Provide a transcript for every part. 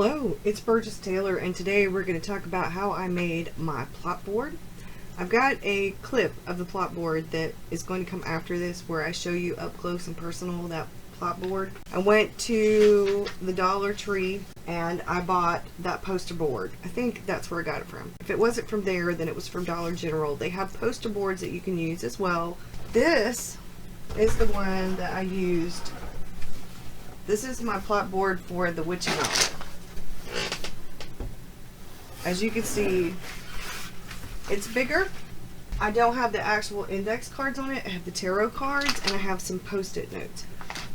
Hello, it's Burgess Taylor, and today we're going to talk about how I made my plot board. I've got a clip of the plot board that is going to come after this where I show you up close and personal that plot board. I went to the Dollar Tree and I bought that poster board. I think that's where I got it from. If it wasn't from there, then it was from Dollar General. They have poster boards that you can use as well. This is the one that I used. This is my plot board for the witchy novel. As you can see, it's bigger. I don't have the actual index cards on it. I have the tarot cards and I have some post-it notes.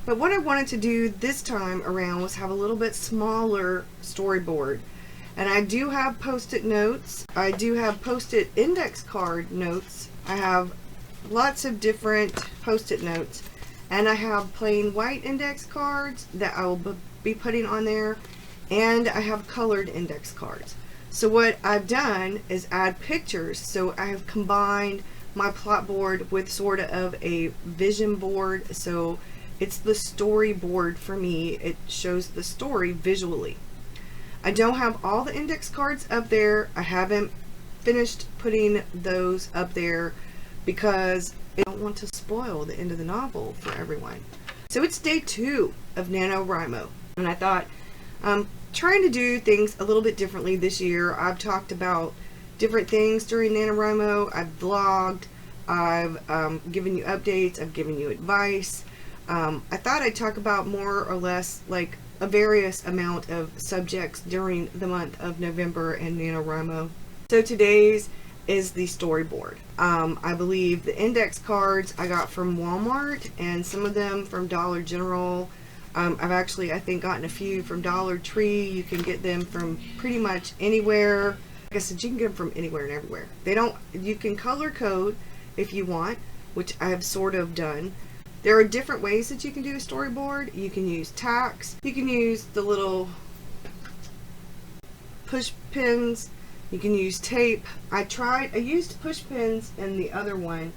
But what I wanted to do this time around was have a little bit smaller storyboard. And I do have post-it notes. I do have post-it index card notes. I have lots of different post-it notes. And I have plain white index cards that I will be putting on there. And I have colored index cards. So what I've done is add pictures. So I have combined my plot board with sort of a vision board. So it's the storyboard for me. It shows the story visually. I don't have all the index cards up there. I haven't finished putting those up there because I don't want to spoil the end of the novel for everyone. So it's day 2 of NaNoWriMo. And I thought, trying to do things a little bit differently this year. I've talked about different things during NaNoWriMo. I've vlogged. I've given you updates. I've given you advice. I thought I'd talk about more or less like a various amount of subjects during the month of November and NaNoWriMo. So today's is the storyboard. I believe the index cards I got from Walmart and some of them from Dollar General. I've actually, I think, gotten a few from Dollar Tree. You can get them from pretty much anywhere. Like I said, you can get them from anywhere and everywhere. You can color code if you want, which I have sort of done. There are different ways that you can do a storyboard. You can use tacks. You can use the little push pins. You can use tape. I used push pins in the other one.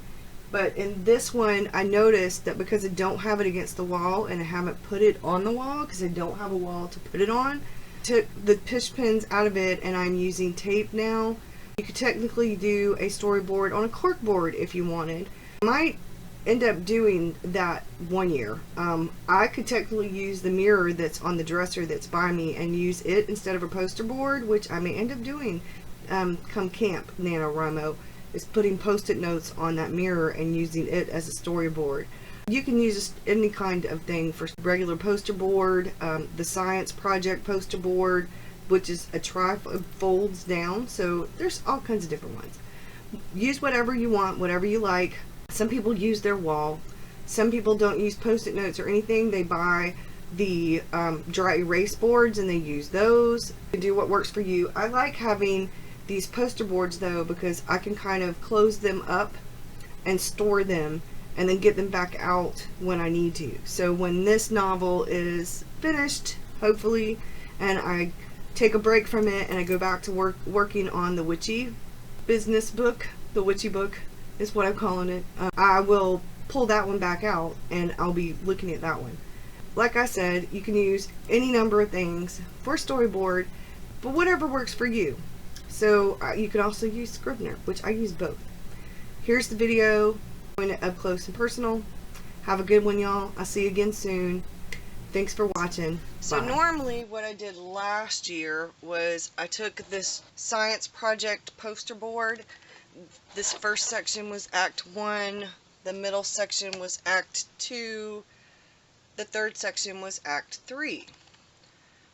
But in this one, I noticed that because I don't have it against the wall and I haven't put it on the wall because I don't have a wall to put it on, took the push pins out of it and I'm using tape now. You could technically do a storyboard on a cork board if you wanted. I might end up doing that one year. I could technically use the mirror that's on the dresser that's by me and use it instead of a poster board, which I may end up doing come camp NaNoWriMo. Is putting post-it notes on that mirror and using it as a storyboard. You can use any kind of thing for regular poster board, the science project poster board, which is a folds down. So there's all kinds of different ones. Use whatever you want, whatever you like. Some people use their wall. Some people don't use post-it notes or anything. They buy the dry erase boards and they use those. You do what works for you. I like having these poster boards though because I can kind of close them up and store them and then get them back out when I need to. So when this novel is finished, hopefully, and I take a break from it and I go back to working on the witchy business book, the witchy book is what I'm calling it, I will pull that one back out and I'll be looking at that one. Like I said, you can use any number of things for a storyboard, but whatever works for you. So you can also use Scrivener, which I use both. Here's the video, doing it up close and personal. Have a good one, y'all. I'll see you again soon. Thanks for watching. So normally what I did last year was I took this science project poster board. This first section was Act 1. The middle section was Act 2. The third section was Act 3.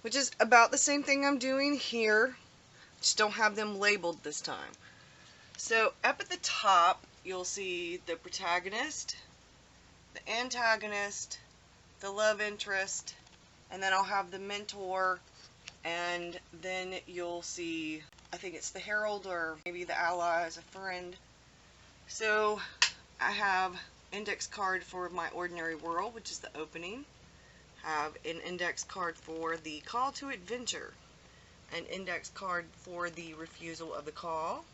Which is about the same thing I'm doing here. Just don't have them labeled this time. So up at the top you'll see the protagonist, the antagonist, the love interest, and then I'll have the mentor, and then you'll see, I think it's the herald or maybe the ally as a friend. So I have index card for my ordinary world, which is the opening. Have an index card for the call to adventure. An index card for the refusal of the call,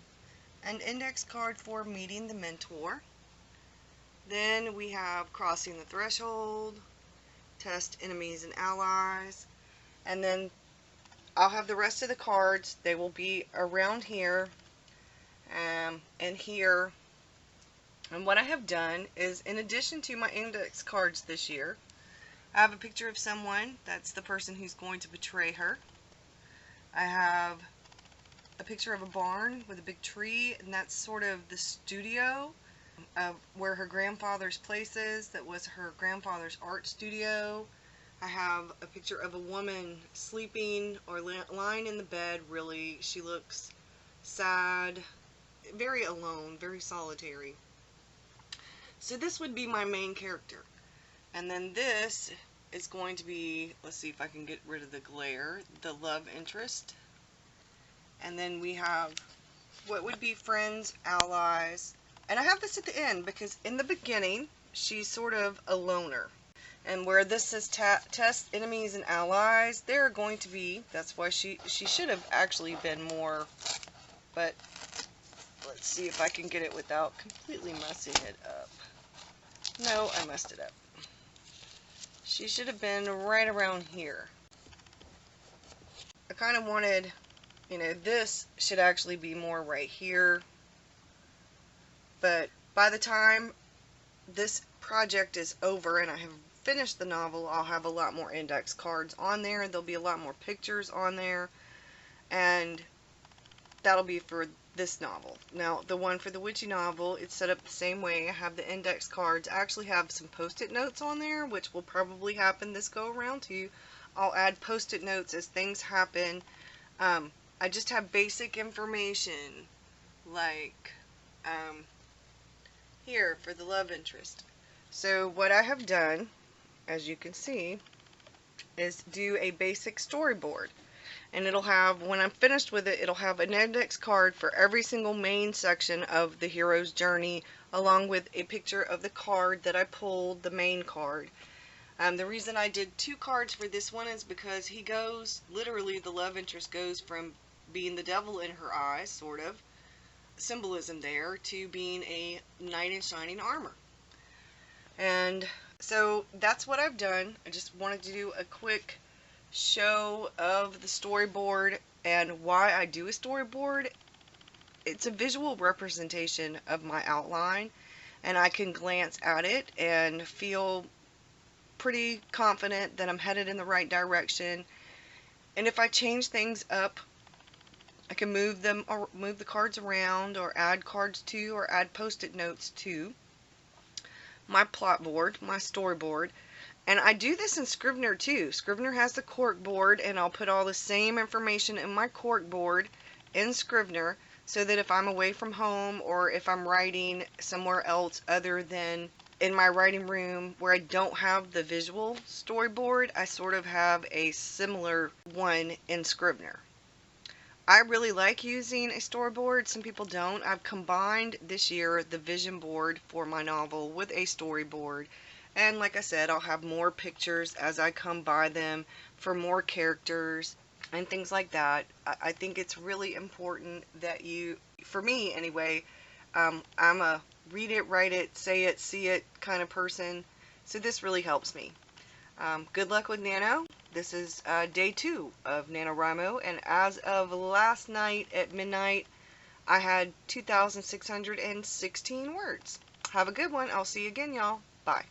an index card for meeting the mentor. Then we have crossing the threshold, test enemies and allies, and then I'll have the rest of the cards. They will be around here and here. And what I have done is, in addition to my index cards this year, I have a picture of someone. That's the person who's going to betray her. I have a picture of a barn with a big tree, and that's sort of the studio of where her grandfather's place is. That was her grandfather's art studio. I have a picture of a woman sleeping or lying in the bed. Really, she looks sad, very alone, very solitary. So this would be my main character. And then this is going to be, let's see if I can get rid of the glare, the love interest. And then we have what would be friends, allies. And I have this at the end because in the beginning, she's sort of a loner. And where this says test enemies and allies, there are going to be, that's why she should have actually been more, but let's see if I can get it without completely messing it up. No, I messed it up. She should have been right around here. I kind of wanted, you know, this should actually be more right here. But by the time this project is over and I have finished the novel, I'll have a lot more index cards on there. There'll be a lot more pictures on there. And that'll be for this novel. Now, the one for the witchy novel, it's set up the same way. I have the index cards. I actually have some post-it notes on there, which will probably happen this go around too. I'll add post-it notes as things happen. I just have basic information, like here for the love interest. So what I have done, as you can see, is do a basic storyboard. And it'll have, when I'm finished with it, it'll have an index card for every single main section of the hero's journey, along with a picture of the card that I pulled, the main card. The reason I did 2 cards for this one is because he goes, literally the love interest goes from being the devil in her eyes, sort of, symbolism there, to being a knight in shining armor. And so that's what I've done. I just wanted to do a quick show of the storyboard and why I do a storyboard. It's a visual representation of my outline, and I can glance at it and feel pretty confident that I'm headed in the right direction. And if I change things up, I can move them or move the cards around, or add cards to, or add post-it notes to my plot board, my storyboard. And I do this in Scrivener too. Scrivener has the cork board, and I'll put all the same information in my cork board in Scrivener, so that if I'm away from home or if I'm writing somewhere else other than in my writing room where I don't have the visual storyboard, I sort of have a similar one in Scrivener. I really like using a storyboard. Some people don't. I've combined this year the vision board for my novel with a storyboard. And like I said, I'll have more pictures as I come by them for more characters and things like that. I think it's really important that you, for me anyway, I'm a read it, write it, say it, see it kind of person. So this really helps me. Good luck with Nano. This is day 2 of NaNoWriMo, and as of last night at midnight, I had 2,616 words. Have a good one. I'll see you again, y'all. Bye.